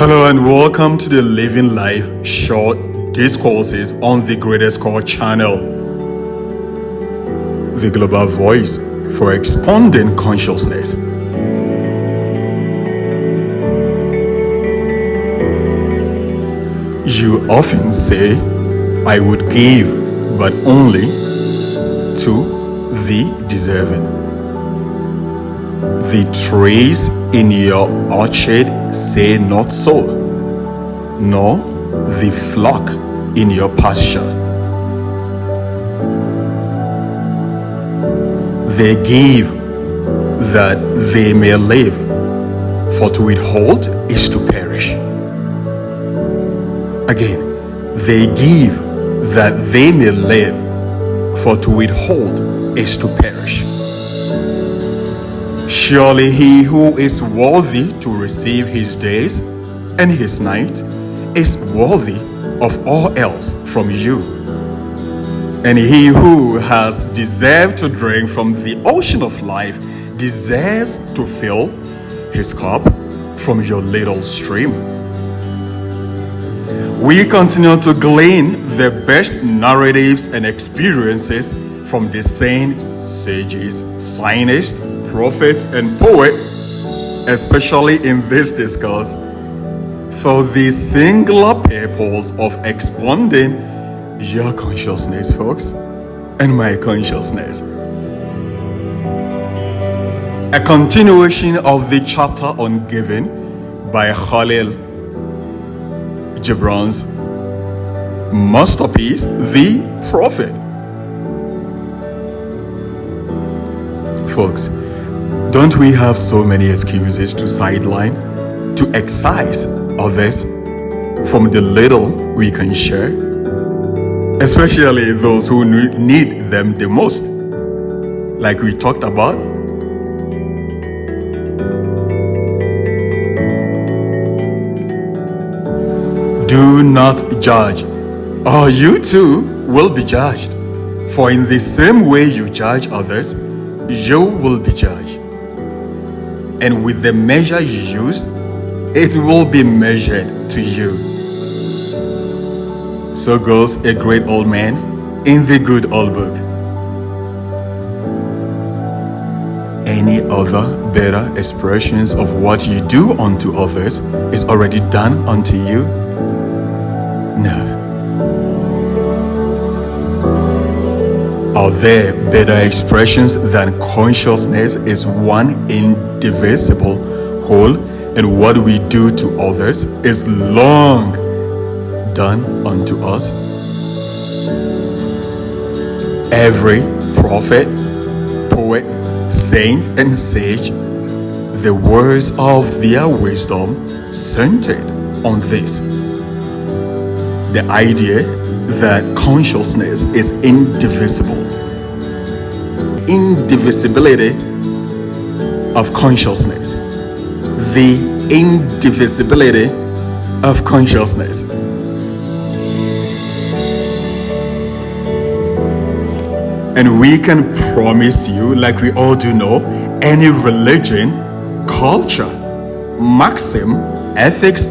Hello and welcome to the Living Life Short Discourses on the Greatest Call channel, the global voice for expanding consciousness. You often say, I would give, but only to the deserving. The trees in your orchard say not so, nor the flock in your pasture. They give that they may live, for to withhold is to perish. Again, they give that they may live, for to withhold is to perish. Surely he who is worthy to receive his days and his night is worthy of all else from you. And he who has deserved to drink from the ocean of life deserves to fill his cup from your little stream. We continue to glean the best narratives and experiences from the saints, sages, scientists, prophets, and poets, especially in this discourse, for the singular purpose of expanding your consciousness, folks, and my consciousness. A continuation of the chapter on giving by Khalil Gibran's masterpiece, The Prophet. Folks, don't we have so many excuses to sideline, to excise others from the little we can share, especially those who need them the most, like we talked about? Do not judge, or you too will be judged. For in the same way you judge others, you will be judged. And with the measure you use, it will be measured to you. So goes a great old man in the good old book. Any other better expressions of what you do unto others is already done unto you? No. Are there better expressions than consciousness is one indivisible whole, and what we do to others is long done unto us? Every prophet, poet, saint, and sage, the words of their wisdom centered on this: the idea that consciousness is indivisible. Indivisibility of consciousness. The indivisibility of consciousness. And we can promise you, like we all do know, any religion, culture, maxim, ethics,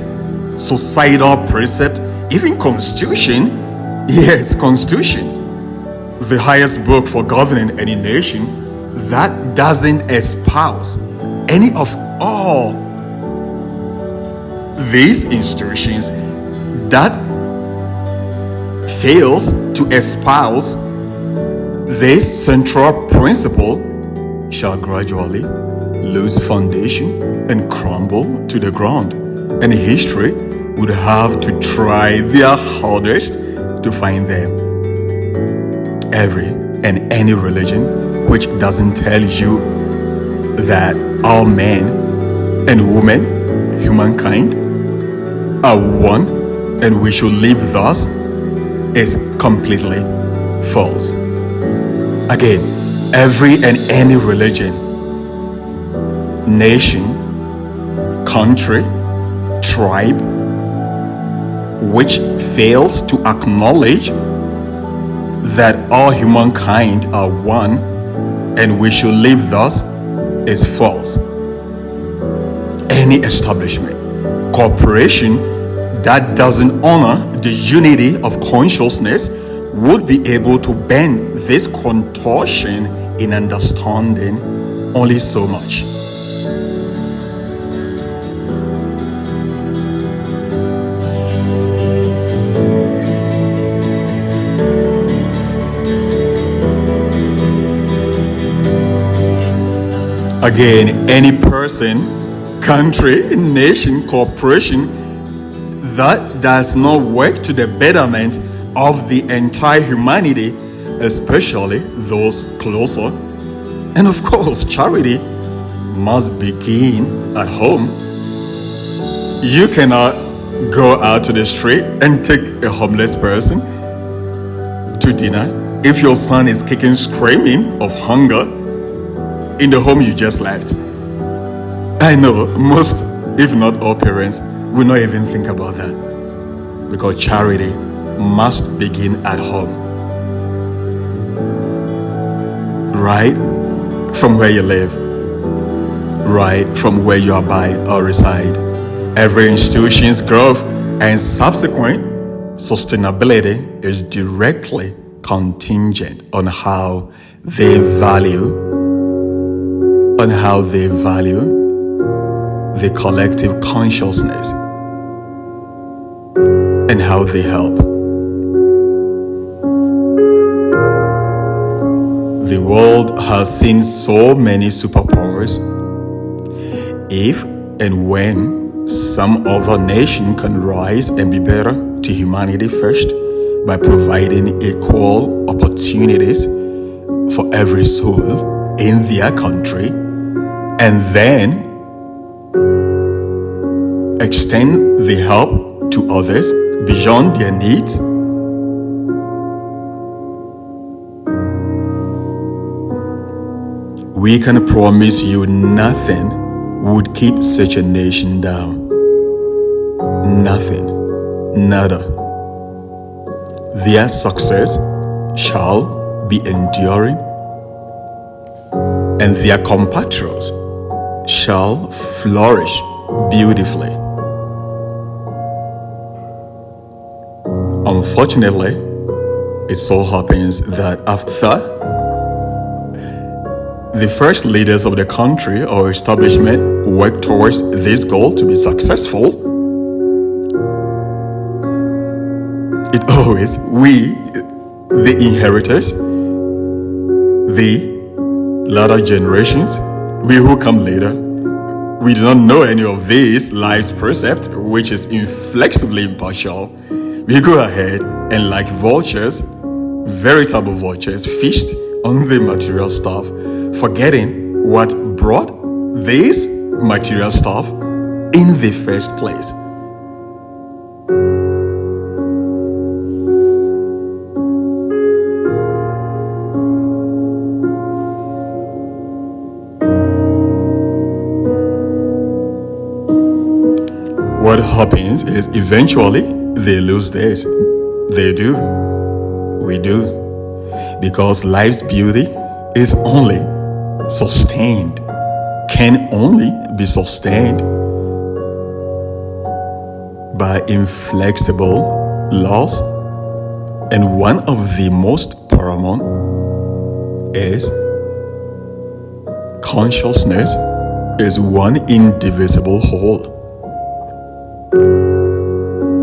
societal precept, even constitution, yes, constitution, the highest book for governing any nation, that doesn't espouse any of all these institutions, that fails to espouse this central principle, shall gradually lose foundation and crumble to the ground, and history would have to try their hardest to find them. Every and any religion which doesn't tell you that all men and women, humankind, are one and we should live thus is completely false. Again, every and any religion, nation, country, tribe, which fails to acknowledge that all humankind are one and we should live thus is false. Any establishment, Cooperation that doesn't honor the unity of consciousness would be able to bend this contortion in understanding only so much. Again, any person, country, nation, corporation that does not work to the betterment of the entire humanity, especially those closer, and of course, charity must begin at home. You cannot go out to the street and take a homeless person to dinner if your son is kicking, screaming of hunger in the home you just left. I know most, if not all parents, will not even think about that, because charity must begin at home. Right from where you live, right from where you abide or reside. Every institution's growth and subsequent sustainability is directly contingent on how they value the collective consciousness and how they help. The world has seen so many superpowers. If and when some other nation can rise and be better to humanity first by providing equal opportunities for every soul in their country, and then extend the help to others beyond their needs, we can promise you nothing would keep such a nation down. Nothing. Nada. Their success shall be enduring, and their compatriots shall flourish beautifully. Unfortunately, it so happens that after the first leaders of the country or establishment work towards this goal to be successful, it always, we, the inheritors, the latter generations, we who come later, we do not know any of these life's precepts, which is inflexibly impartial. We go ahead and, like vultures, veritable vultures, feast on the material stuff, forgetting what brought this material stuff in the first place. What happens is eventually they lose this. They do. We do. Because life's beauty is only sustained, can only be sustained by inflexible laws. And one of the most paramount is consciousness is one indivisible whole.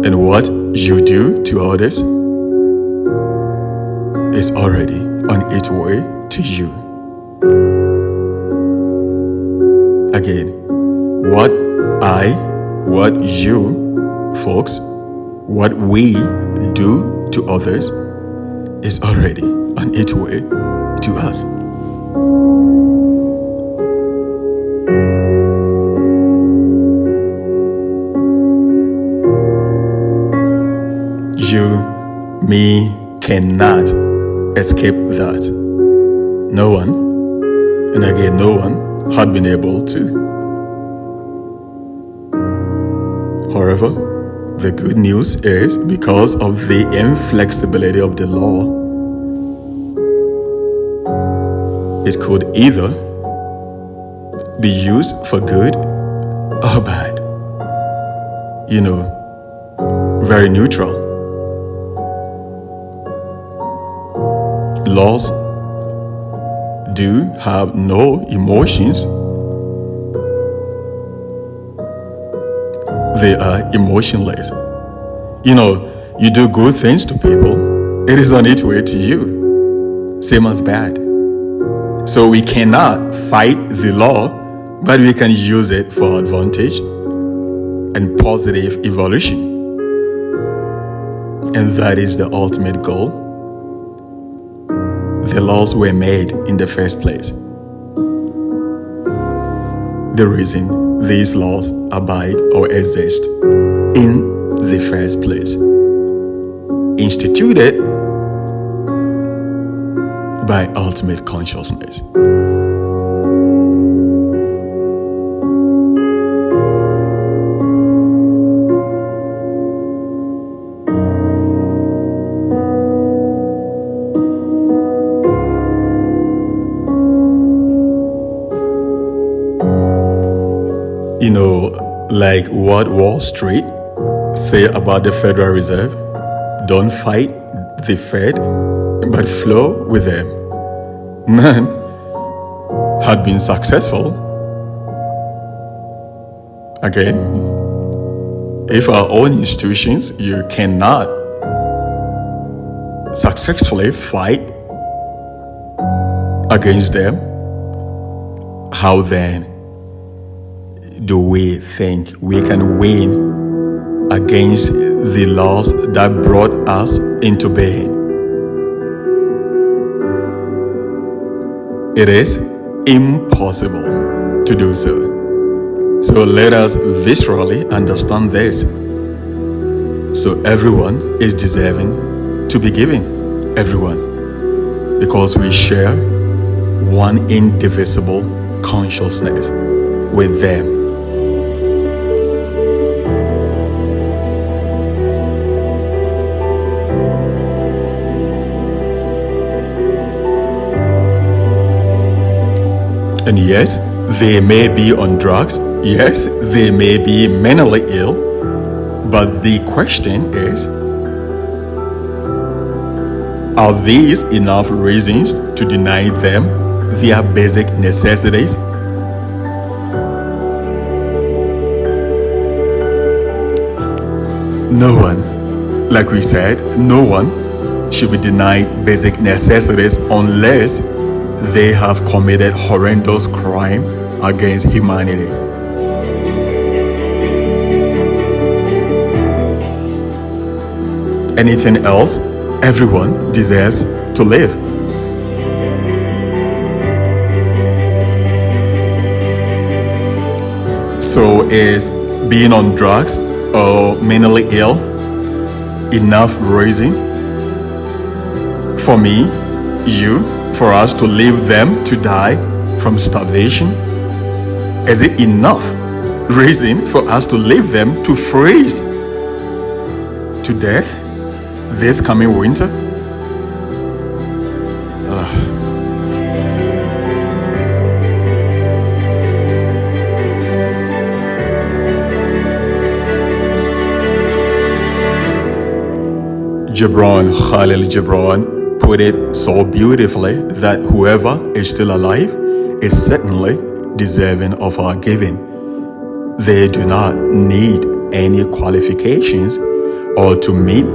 And what you do to others is already on its way to you. Again, what you folks, what we do to others is already on its way to us. You, me, cannot escape that. No one, and again, no one had been able to. However, the good news is because of the inflexibility of the law, it could either be used for good or bad. very neutral. Laws do have no emotions. They are emotionless. You do good things to people, it is on its way to you, same as bad. So we cannot fight the law, but we can use it for advantage and positive evolution. And that is the ultimate goal. The laws were made in the first place. The reason these laws abide or exist in the first place. Instituted by ultimate consciousness. Like what Wall Street say about the Federal Reserve, don't fight the Fed, but flow with them. None had been successful. Again, if our own institutions, you cannot successfully fight against them, how then do we think we can win against the laws that brought us into being? It is impossible to do so. So let us viscerally understand this. So everyone is deserving to be given. Everyone. Because we share one indivisible consciousness with them. And yes, they may be on drugs. Yes, they may be mentally ill. But the question is, are these enough reasons to deny them their basic necessities? No one, like we said, no one should be denied basic necessities unless they have committed horrendous crime against humanity. Anything else, everyone deserves to live. So is being on drugs or mentally ill enough reason for me, you, for us to leave them to die from starvation? Is it enough reason for us to leave them to freeze to death this coming winter? Khalil Gibran put it so beautifully that whoever is still alive is certainly deserving of our giving. They do not need any qualifications or to meet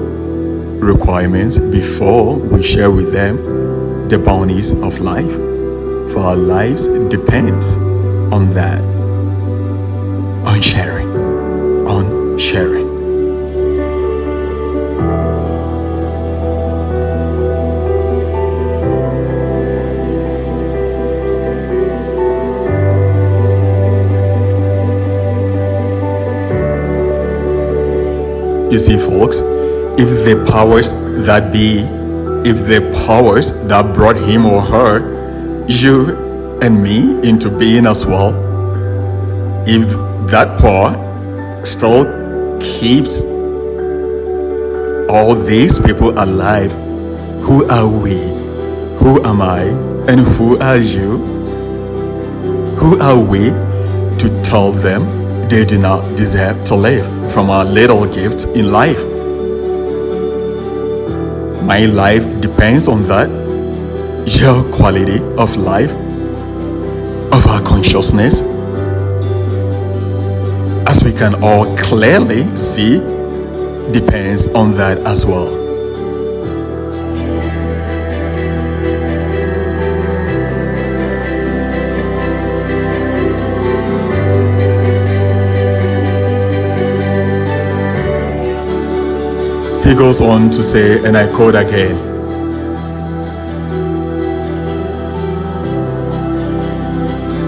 requirements before we share with them the bounties of life, for our lives depends on that, on sharing. You see, folks, if the powers that brought him or her, you and me into being as well, if that power still keeps all these people alive, who are we? Who am I? And who are you? Who are we to tell them they do not deserve to live? from our little gifts in life. My life depends on that. Your quality of life, of our consciousness, as we can all clearly see, depends on that as well. He goes on to say, and I quote again,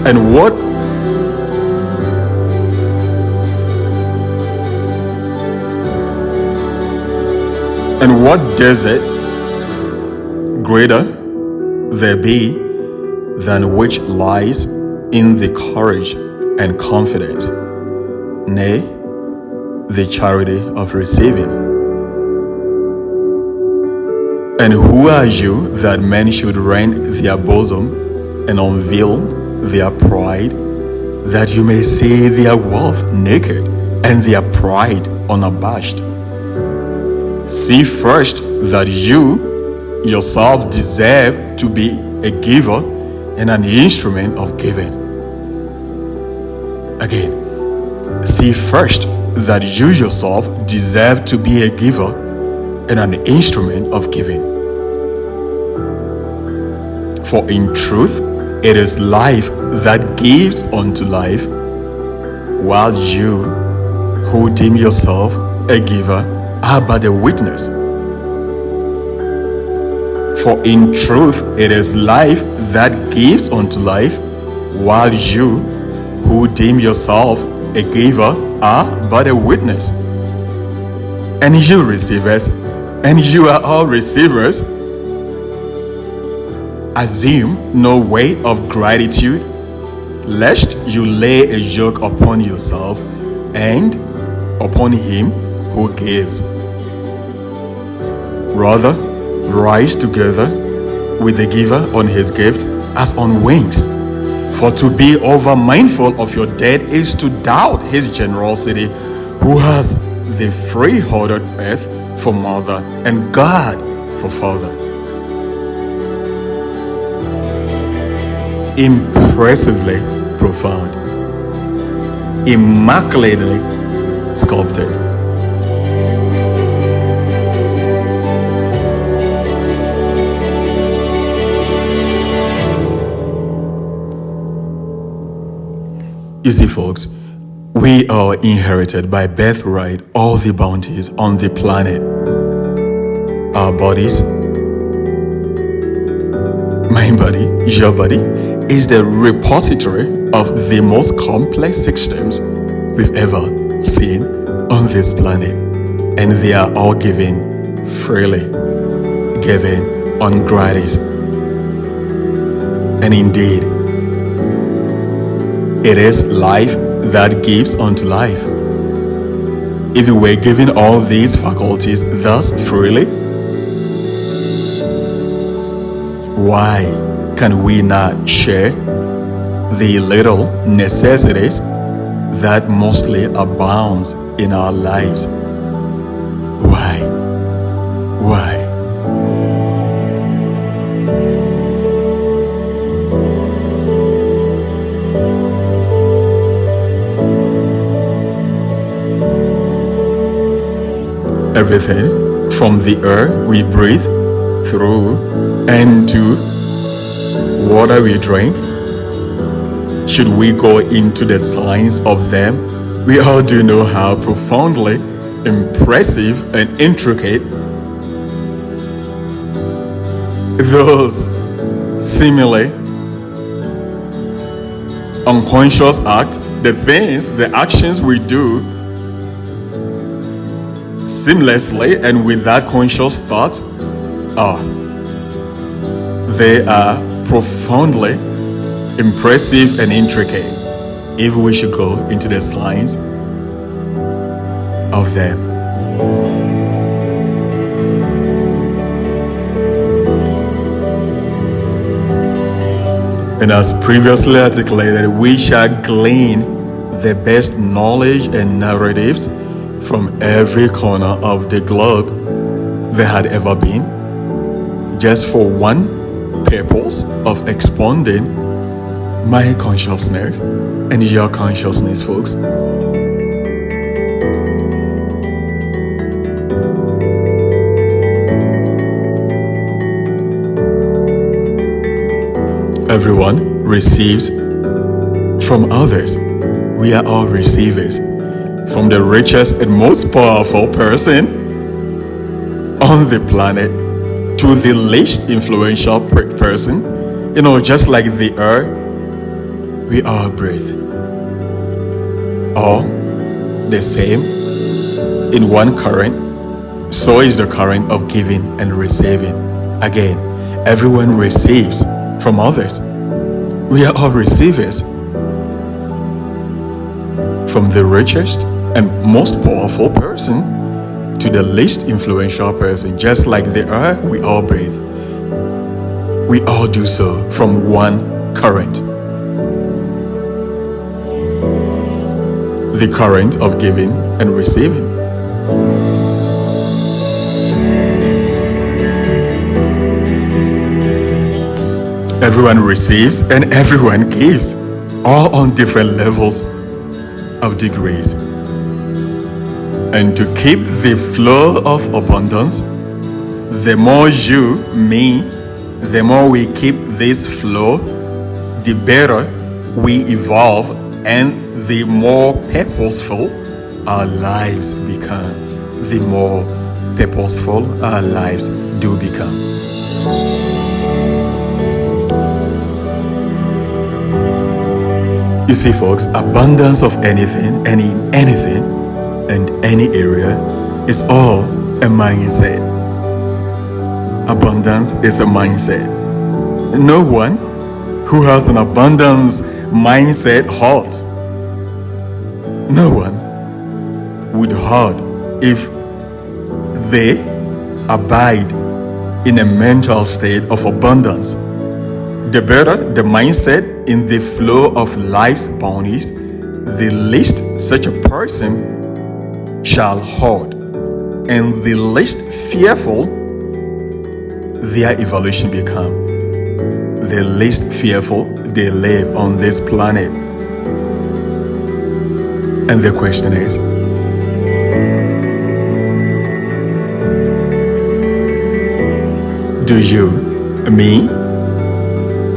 and what desert greater there be than which lies in the courage and confidence, nay, the charity of receiving? And who are you that men should rend their bosom and unveil their pride, that you may see their wealth naked and their pride unabashed? See first that you yourself deserve to be a giver and an instrument of giving. Again, see first that you yourself deserve to be a giver and an instrument of giving. For in truth, it is life that gives unto life, while you, who deem yourself a giver, are but a witness. For in truth, it is life that gives unto life, while you, who deem yourself a giver, are but a witness. And you receivers, and you are all receivers, assume no weight of gratitude, lest you lay a yoke upon yourself and upon him who gives. Rather, rise together with the giver on his gift as on wings. For to be over mindful of your debt is to doubt his generosity, who has the free-hearted earth for mother and God for father. Impressively profound, immaculately sculpted. You see, folks, we are inherited by birthright all the bounties on the planet. Our bodies, my body, your body, is the repository of the most complex systems we've ever seen on this planet. And they are all given freely, given on gratis. And indeed, it is life that gives unto life. If we were given all these faculties thus freely, why can we not share the little necessities that mostly abounds in our lives? Why? Everything from the air we breathe through and to water we drink, should we go into the science of them, we all do know how profoundly impressive and intricate those seemingly unconscious acts, the actions we do seamlessly and without conscious thought, they are profoundly impressive and intricate, if we should go into the science of them. And as previously articulated, we shall glean the best knowledge and narratives from every corner of the globe there had ever been, just for one purpose of expanding my consciousness and your consciousness, folks. Everyone receives from others. We are all receivers. From the richest and most powerful person on the planet to the least influential person, just like the air, we all breathe. All the same in one current. So is the current of giving and receiving. Again, everyone receives from others. We are all receivers. From the richest and most powerful person to the least influential person, just like the air we all breathe. We all do so from one current. The current of giving and receiving. Everyone receives and everyone gives, all on different levels of degrees. And to keep the flow of abundance, the more you, me, the more we keep this flow, the better we evolve and the more purposeful our lives become. The more purposeful our lives do become. You see, folks, abundance of anything and in anything and any area is all a mindset. Abundance is a mindset. No one who has an abundance mindset halts. No one would halt if they abide in a mental state of abundance. The better the mindset in the flow of life's bounties, the least such a person shall halt, and the least fearful their evolution become. The least fearful they live on this planet. And the question is, do you, me,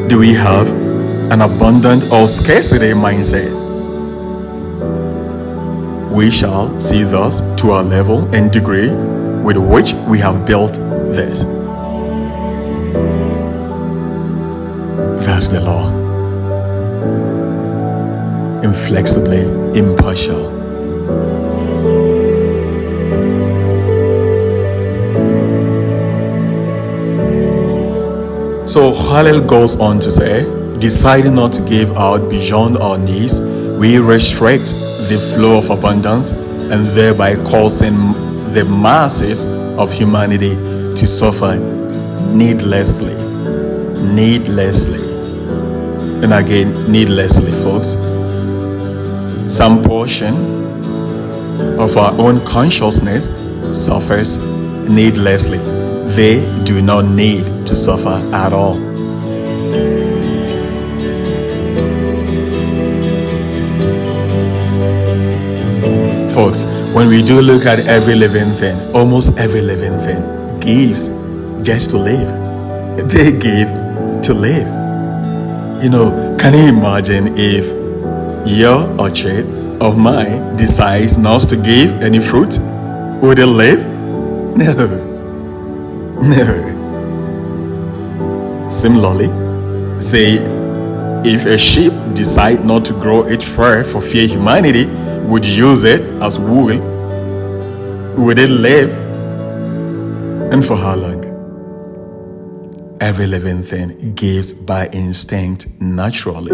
do we have an abundant or scarcity mindset? We shall see thus to our level and degree with which we have built this. That's the law. Inflexibly impartial. So Hallel goes on to say, deciding not to give out beyond our needs, we restrict the flow of abundance and thereby causing the masses of humanity to suffer needlessly. And again, needlessly, folks. Some portion of our own consciousness suffers needlessly. They do not need to suffer at all. Folks, when we do look at every living thing, almost every living thing gives just to live. They give to live. Can you imagine if your orchard of mine decides not to give any fruit? Would it live? No. Similarly, say if a sheep decide not to grow its fur for fear humanity would use it as wool, would it live? And for how long? Every living thing gives by instinct, naturally,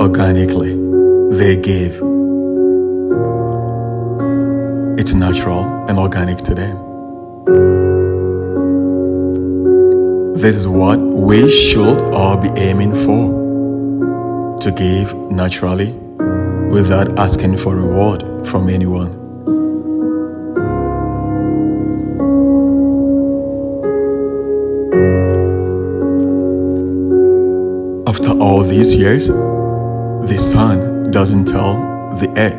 organically. They give. It's natural and organic to them. This is what we should all be aiming for. To give naturally without asking for reward from anyone. all these years, the sun doesn't tell the earth,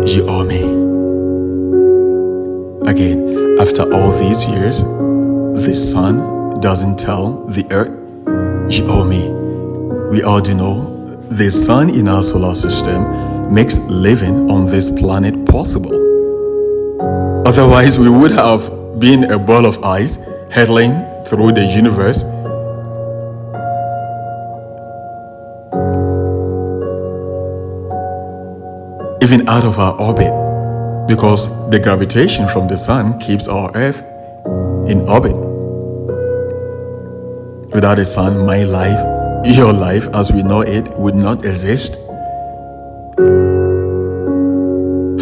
you owe me. Again, after all these years, the sun doesn't tell the earth, you owe me. We all do know the sun in our solar system makes living on this planet possible. Otherwise, we would have been a ball of ice hurtling through the universe. Even out of our orbit, because the gravitation from the sun keeps our earth in orbit. Without the sun, my life, your life as we know it, would not exist.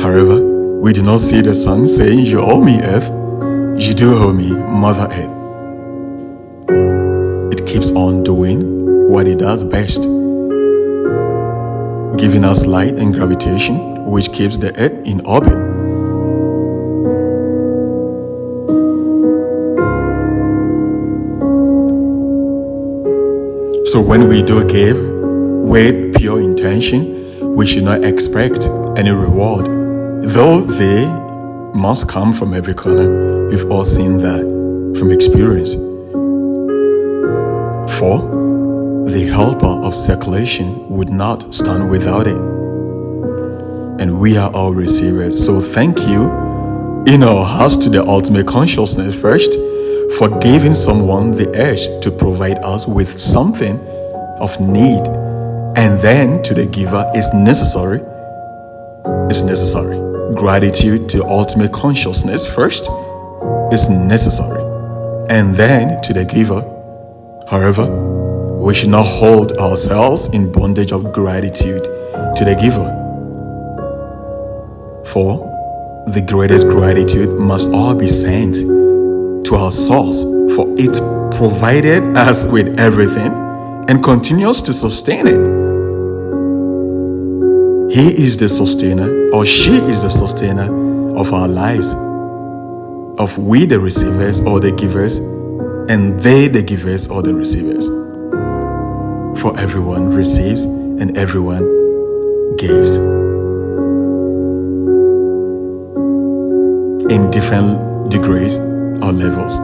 However, we do not see the sun saying, you owe me, earth. You do owe me, Mother Earth. It keeps on doing what it does best, giving us light and gravitation, which keeps the earth in orbit. So when we do give with pure intention, we should not expect any reward, though they must come from every corner. We've all seen that from experience. For the helper of circulation would not stand without it. And we are all receivers. So thank you in our hearts to the ultimate consciousness first for giving someone the urge to provide us with something of need. And then to the giver is necessary. It's necessary. Gratitude to ultimate consciousness first is necessary. And then to the giver. However, we should not hold ourselves in bondage of gratitude to the giver. For the greatest gratitude must all be sent to our source, for it provided us with everything and continues to sustain it. He is the sustainer, or she is the sustainer of our lives, of we the receivers or the givers, and they the givers or the receivers. For everyone receives and everyone gives in different degrees or levels.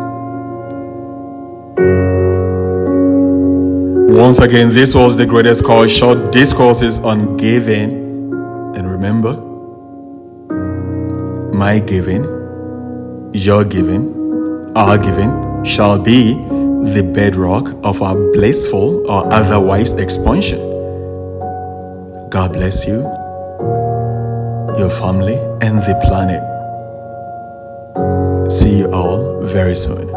Once again, this was the greatest course, short discourses on giving. And remember, my giving, your giving, our giving shall be the bedrock of our blissful or otherwise expansion. God bless you, your family, and the planet. See you all very soon.